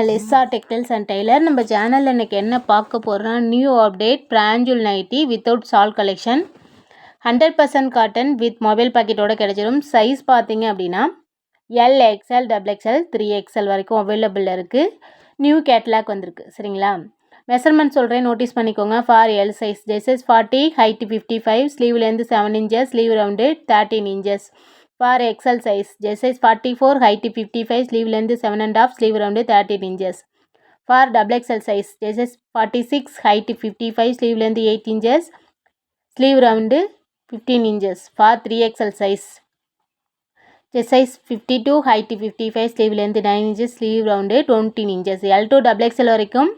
லெஸ்ஸா textiles and Taylor நம்ம சேனலில் இன்றைக்கி என்ன பார்க்க போகிறோம்னா நியூ அப்டேட் பிராஞ்சூல் நைட்டி வித்தவுட் சால் கலெக்ஷன் 100% காட்டன் வித் மொபைல் பாக்கெட்டோட கிடைச்சிடும். சைஸ் பார்த்தீங்க அப்படின்னா எல் எக்ஸ்எல் XXL 3XL வரைக்கும் அவைலபிள் இருக்குது. நியூ கேட்லாக் வந்திருக்கு சரிங்களா. மெஷர்மெண்ட் சொல்கிறேன் நோட்டீஸ் பண்ணிக்கோங்க. For L size Jesus 40, height 55, ஸ்லீவ்லேருந்து 7 inches, sleeve round 13 inches. For XL size, chest size 44, height 55, sleeve length 7.5, sleeve round 13 inches. For XXL size, chest size 46, height 55, sleeve length 8 inches, sleeve round 15 inches. For 3XL size, chest size 52, height 55, sleeve length 9 inches, sleeve round 20 inches. L to XXL வரைக்கும்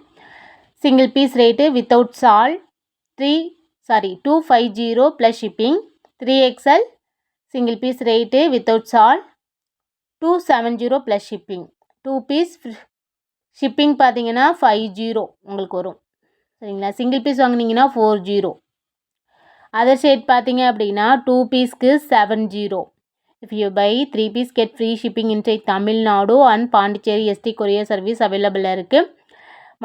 single piece rate without shawl 250 plus shipping. 3XL single piece rate without shawl 270 plus shipping. 2 piece shipping பார்த்தீங்கன்னா 50 உங்களுக்கு வரும் சரிங்களா. Single piece வாங்கினீங்கன்னா 40. Other shade பார்த்தீங்க அப்படின்னா 2 பீஸ்க்கு 70. If you buy 3 piece get free shipping inside Tamil Nadu and Pondicherry ST courier service அவைலபிளாக இருக்குது.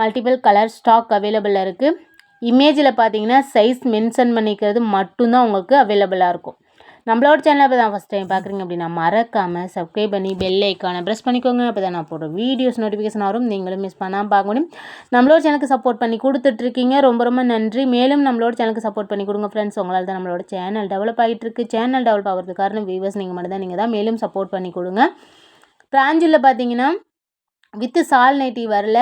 மல்டிபிள் கலர் ஸ்டாக் அவைலபிளாக இருக்குது. இமேஜில் பார்த்தீங்கன்னா சைஸ் மென்ஷன் பண்ணிக்கிறது மட்டும்தான் உங்களுக்கு அவைலபிளாக இருக்கும். நம்மளோட சேனல் இப்போ தான் ஃபஸ்ட் டைம் பார்க்குறீங்க அப்படின்னா மறக்காமல் சப்ஸ்கிரைப் பண்ணி பெல் ஐக்கானை ப்ரெஸ் பண்ணிக்கோங்க. அப்போ தான் நான் போடுற வீடியோஸ் நோட்டிஃபிகேஷன் வரும், நீங்களும் மிஸ் பண்ணாமல் பார்க்க முடியும். நம்மளோட சேனலுக்கு சப்போர்ட் பண்ணி கொடுத்துட்ருக்கீங்க, ரொம்ப ரொம்ப நன்றி. மேலும் நம்மளோட சேனலுக்கு சப்போர்ட் பண்ணி கொடுங்க ஃப்ரெண்ட்ஸ். உங்களால் தான் நம்மளோட சேனல் டெவலப் ஆகிட்டு இருக்கு. சேனல் டெவலப் ஆகிறதுக்கு காரணம் வியூவர்ஸ் நீங்கள் மட்டும் தான். நீங்கள் தான் மேலும் சப்போர்ட் பண்ணி கொடுங்க. பிராஞ்சில் பார்த்தீங்கன்னா வித்து சால் நைட்டி வரல,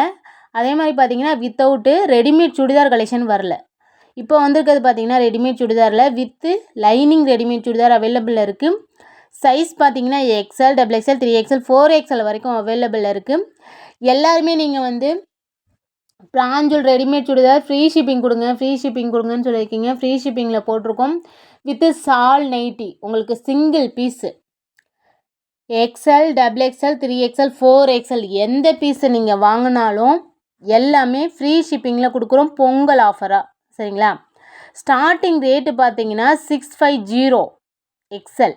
அதே மாதிரி பார்த்தீங்கன்னா வித்தவுட்டு ரெடிமேட் சுடிதார் கலெக்ஷன் வரல. இப்போ வந்திருக்கிறது பார்த்தீங்கன்னா readymade சுடிதாரில் with lining readymade churidar available இருக்குது. சைஸ் பார்த்தீங்கன்னா XL, XXL, 3XL, 4XL வரைக்கும் அவைலபிள் இருக்குது. எல்லாருமே நீங்கள் வந்து பிராஞ்சூல் ரெடிமேட் சுடிதார் ஃப்ரீ ஷிப்பிங் கொடுங்கன்னு சொல்லியிருக்கீங்க. ஃப்ரீ ஷிப்பிங்கில் போட்டிருக்கோம். வித்து சால் நைட்டி உங்களுக்கு single piece XL, XXL, 3XL, 4XL எந்த பீஸை நீங்கள் வாங்கினாலும் எல்லாமே ஃப்ரீ ஷிப்பிங்கில் கொடுக்குறோம் பொங்கல் ஆஃபராக சரிங்களா. ஸ்டார்டிங் ரேட்டு பார்த்தீங்கன்னா 650 XL.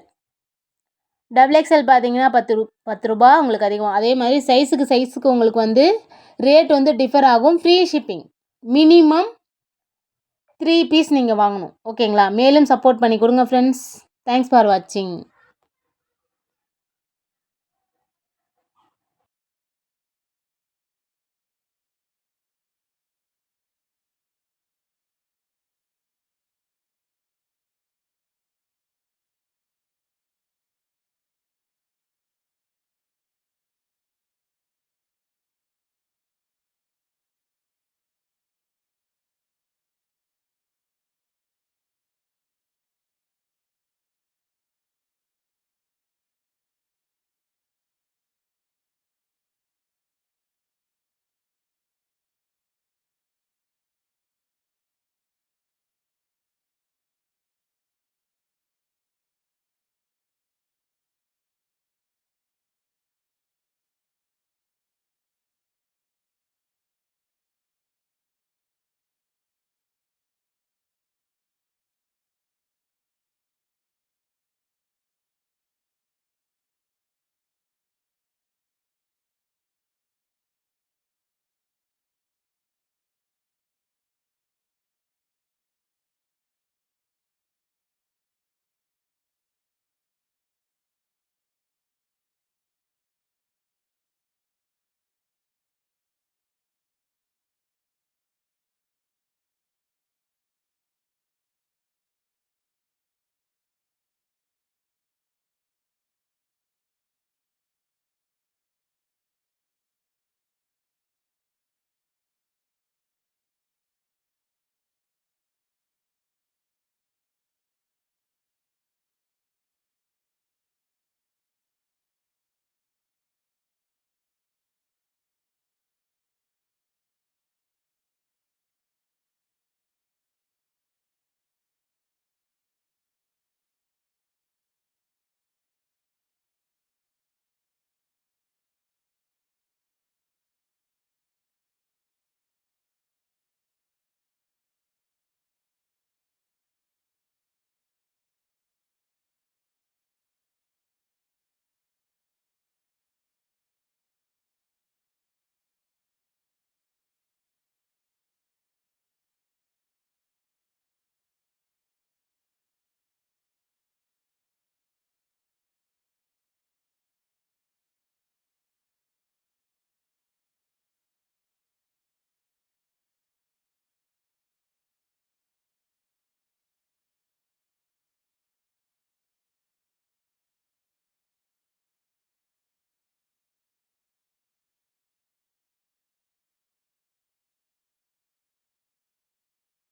XXL பார்த்தீங்கன்னா 10 ரூபா உங்களுக்கு அதிகம். அதே மாதிரி சைஸுக்கு உங்களுக்கு வந்து ரேட் வந்து டிஃபர் ஆகும். ஃப்ரீ ஷிப்பிங் மினிமம் 3 பீஸ் நீங்கள் வாங்கணும் ஓகேங்களா. மேலும் சப்போர்ட் பண்ணி கொடுங்க ஃப்ரெண்ட்ஸ். தேங்க்ஸ் ஃபார் வாட்சிங்.